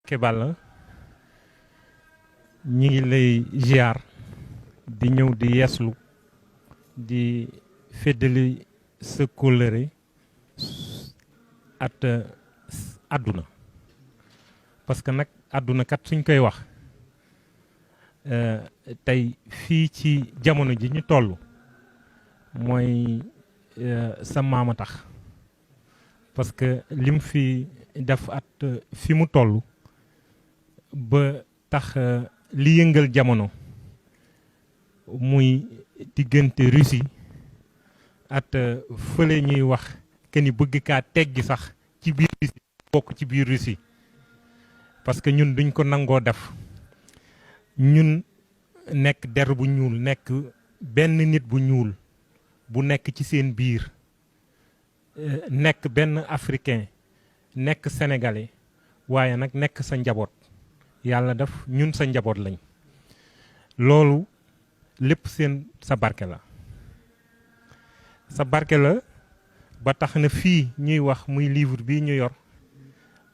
Kebal ñi ngi lay ziar di ñëw di yeeslu di feddali sa kóllëre at àdduna parce que nag àdduna kat suñ koy wax tey fii ci jamono ji ñu toll mooy sa maama tax parce que lim fi def at fi mu toll ba tax li yëngal jamono muy diggante Russie at fële ñuy wax que ni bëgg kaa teggi sax ci biir Russie bokk ci biir Russie parce que ñun duñ ko nangoo def ñun nekk der bu ñuul nekk benn nit bu ñuul bu nekk ci seen biir nekk benn africain nekk sénégalais waaye nag nekk sa njaboot yàlla def ñun sa njaboot lañ loolu lépp seen sa barke la sa barke la ba tax na fii ñuy wax muy livre bii ñu yor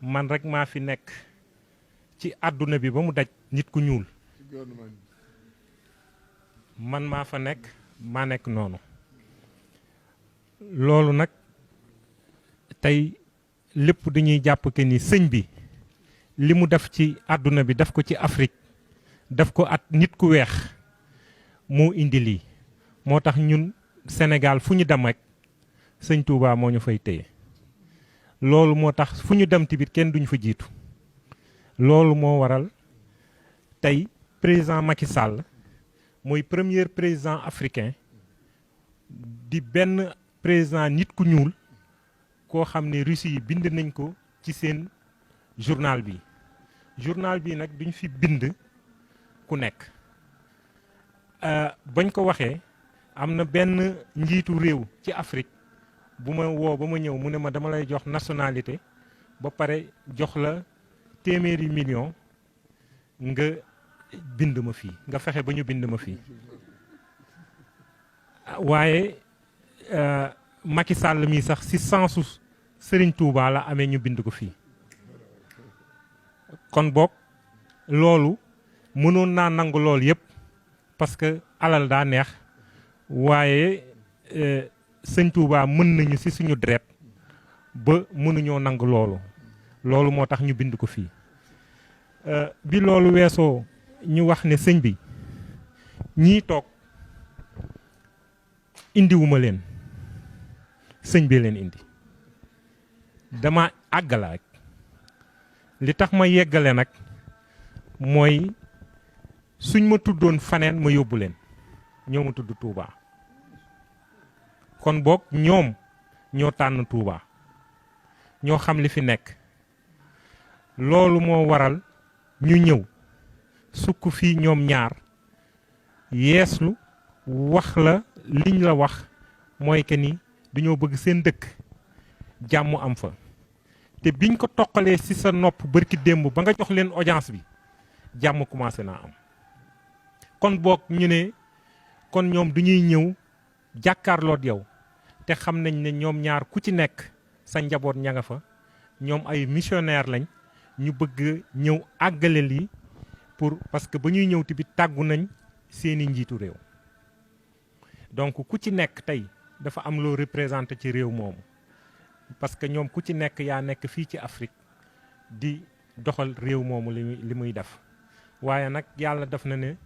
man rek maa fi nekk ci àdduna bi ba mu daj nit ku ñuul man maa fa nekk maa nekk noonu loolu nag tey lépp dañuy jàpp que ni sëñ bi li mu def ci àdduna bi def ko ci Afrique def ko at nit ku weex moo indi lii moo tax ñun Sénégal fu ñu dem rek sëñ Touba moo ñu fay téye loolu moo tax fu ñu dem tamit kenn duñu fa jiitu loolu moo waral tey président Macky Sall mooy premier président africain di benn président nit ku ñuul koo xam ne Russie yi bind nañ ko ci seen journal bi nag duñ fi bind ku nekk bañ ko waxee am na benn njiitu réew ci Afrique bu ma woo ba ma ñëw mu ne ma dama lay jox nationalité ba pare jox la téeméeri million nga bind ma fii nga fexe ba ñu bind ma fii waaye Macky Sall mi sax si sensu Serigne Touba la amee ñu bind ko fii kon boog loolu mënoon naa nangu loolu yëpp parce que alal daa neex waaye sëñ Touba mën nañu ci suñu deret ba mënuñoo nangu loolu moo tax ñu bind ko fii bi loolu weesoo ñu wax ne sëñ bi ñii toog indiwuma leen sëñ bi leen indi dama àggala rek li tax ma yeggale nag mooy suñ ma tuddoon faneen ma yóbbu leen ñoo ma tudd Touba kon boog ñoom ñoo tànn Touba ñoo xam li fi nekk loolu moo waral ñu ñëw sukk fii ñoom ñaar yeeslu wax la liñ la wax mooy que ni dañoo bëgg seen dëkk jàmm am fa te biñ ko toqalee ci sa nopp bërki démb ba nga jox leen audience bi jàmm commencé naa am kon boog ñu ne kon ñoom duñuy ñëw jàkkaarloot yow te xam nañ ne ñoom ñaar ku ci nekk sa njaboot ña nga fa ñoom ay missionnaire lañ ñu bëgg ñëw àggale lii pour parce que ba ñuy ñëw tamit tàggu nañ seeni njiitu réew donc ku ci nekk tey dafa am loo représenté ci réew moomu parce que ñoom ku ci nekk yaa nekk fii ci Afrique di doxal réew moomu li muy def waaye nag yàlla def na ne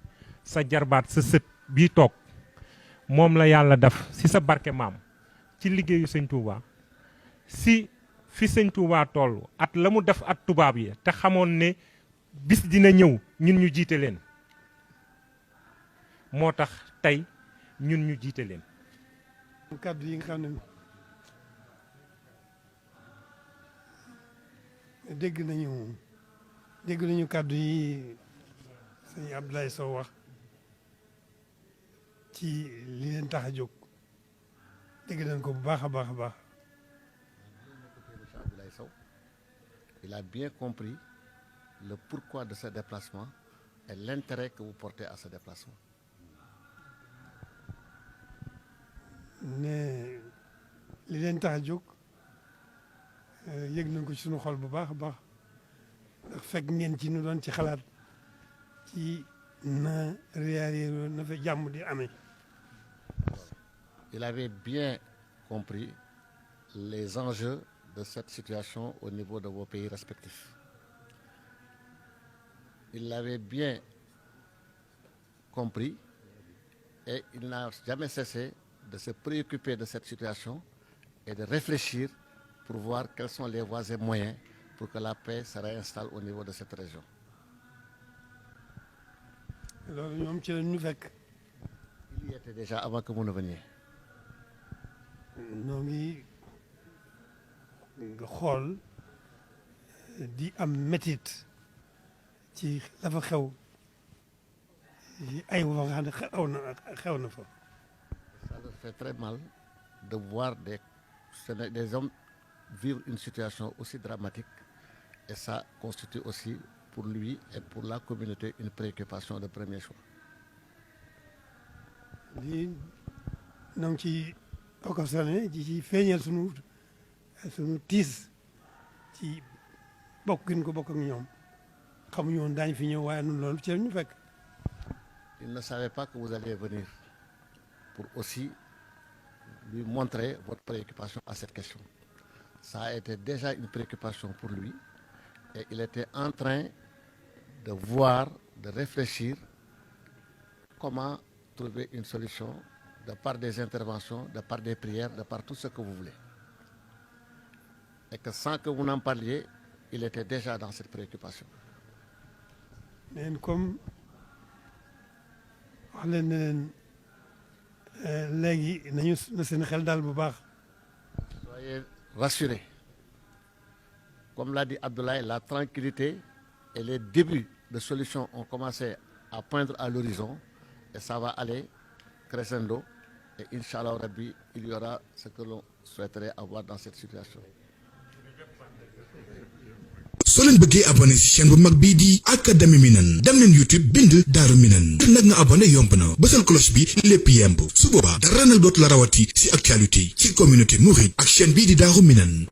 sa jarbaat sa sët bii toog moom la yàlla def ci sa barke maam ci liggéeyu sëñ Touba si fi sëñ Touba toll at la mu def at tubaab yi te xamoon ne bis dina ñëw ñun ñu jiite leen moo tax tey ñun ñu jiite leen. kàddu yi nga xam ne dégg nañu kàddu yi sëñ Abdoulaye Sow wax ci li leen tax a jóg dégg nañ ko bu baax a baax a baax. Abdoulaye Sow il a bien compris le pourquoi de ce déplacement et l'intérêt que vous portez à ce déplacement. ne li leen tax a jóg yëg nañ ko ci suñu xol bu baax a baax ndax fekk ngeen ci nu doon ci xalaat ci na réalité na fa jàmm di amee. Il avait bien compris les enjeux de cette situation au niveau de vos pays respectifs. Il l'avait bien compris et il n'a jamais cessé de se préoccuper de cette situation et de réfléchir pour voir quelles sont les voies et moyens pour que la paix se réinstalle au niveau de cette région. loolu ñoom ci la ñu fekk. Il y était déjà avant que vous ne veniez. ñoo ngi nga xool di am métit ci la fa xew ci ay wa nga xam ne xew na fa. Ça leur fait très mal de voir des hommes vivre une situation aussi dramatique et ça constitue aussi pour lui et pour la communauté une préoccupation de premier choix. di ñoo ngi ci occasionné ci feeñal sunu tiis ci bokk gën ko bokk ak ñoom xamuñu woon daañu fi ñëw waaye ñun loolu ci la ñu fekk. Il ne savait pas que vous alliez venir pour aussi lui montrer votre préoccupation à cette question. Ça a été déjà une préoccupation pour lui et il était en train de voir, de réfléchir comment trouver une solution de par des interventions, de par des prières, de par tout ce que vous voulez. Et que sans que vous n'en parliez, il était déjà dans cette préoccupation. neen comme wax leen ne leen léegi nañu na seen xel daal bu baax. Soyez rassurés. Comme l'a dit Abdoulaye, la tranquillité et les débuts de solutions ont commencé à poindre à l'horizon et ça va aller crescendo et Inch'Allah Rabbi, il y aura ce que l'on souhaiterait avoir dans cette situation. soo leen bëggee abonné ci chaîne bu mag bii di Académie Minane dem leen YouTube bind Daaru Minane nag nga abonné yomb na bësal cloche bi lépp yemb su boobaa dara nag dootu la rawati ci actualité ci communauté mouride ak chaîne bii di Daaru Minane.